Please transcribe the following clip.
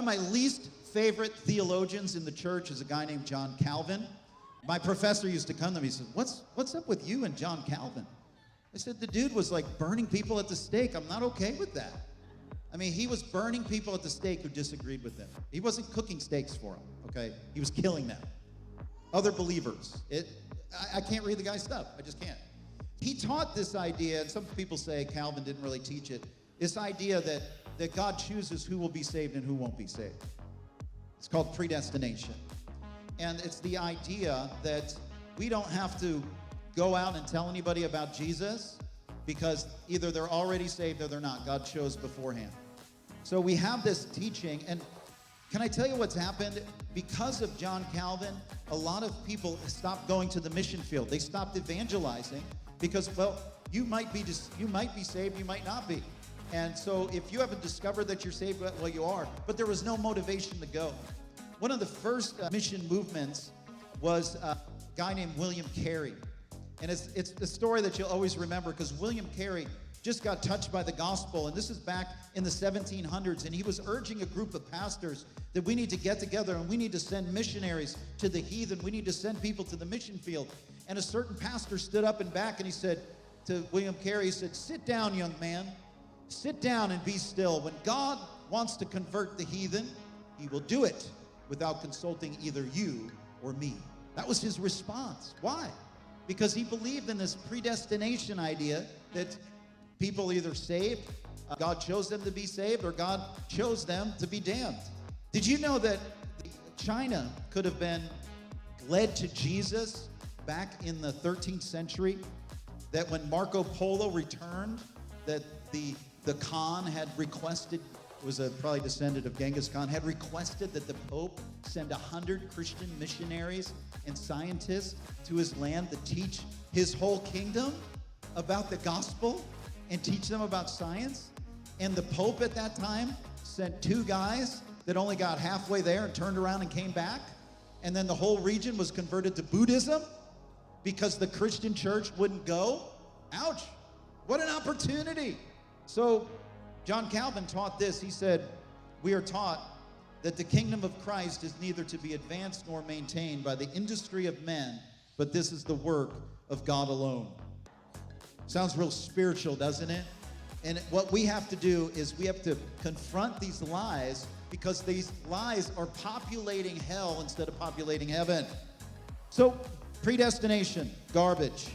my least favorite theologians in the church is a guy named John Calvin. My professor used to come to me and said, what's up with you and John Calvin? I said, the dude was like burning people at the stake. I'm not okay with that. I mean, he was burning people at the stake who disagreed with him. He wasn't cooking steaks for them, okay? He was killing them. Other believers. I can't read the guy's stuff. I just can't. He taught this idea, and some people say Calvin didn't really teach it, this idea that God chooses who will be saved and who won't be saved. It's called predestination. And it's the idea that we don't have to go out and tell anybody about Jesus because either they're already saved or they're not. God chose beforehand. So we have this teaching, and can I tell you what's happened? Because of John Calvin, a lot of people stopped going to the mission field. They stopped evangelizing because, well, you might be saved, you might not be. And so if you haven't discovered that you're saved, well, you are. But there was no motivation to go. One of the first mission movements was a guy named William Carey. And it's a story that you'll always remember because William Carey just got touched by the gospel. And this is back in the 1700s. And he was urging a group of pastors that we need to get together and we need to send missionaries to the heathen. We need to send people to the mission field. And a certain pastor stood up and back and he said to William Carey, he said, sit down, young man. Sit down and be still. When God wants to convert the heathen, he will do it without consulting either you or me. That was his response. Why? Because he believed in this predestination idea that people either saved, God chose them to be saved, or God chose them to be damned. Did you know that China could have been led to Jesus back in the 13th century? That when Marco Polo returned, that the Khan had requested, was a probably descendant of Genghis Khan, had requested that the Pope send 100 Christian missionaries and scientists to his land to teach his whole kingdom about the gospel and teach them about science. And the Pope at that time sent 2 guys that only got halfway there and turned around and came back. And then the whole region was converted to Buddhism because the Christian church wouldn't go. Ouch, what an opportunity. So John Calvin taught this. He said, we are taught that the kingdom of Christ is neither to be advanced nor maintained by the industry of men, but this is the work of God alone. Sounds real spiritual, doesn't it? And what we have to do is we have to confront these lies because these lies are populating hell instead of populating heaven. So predestination, garbage.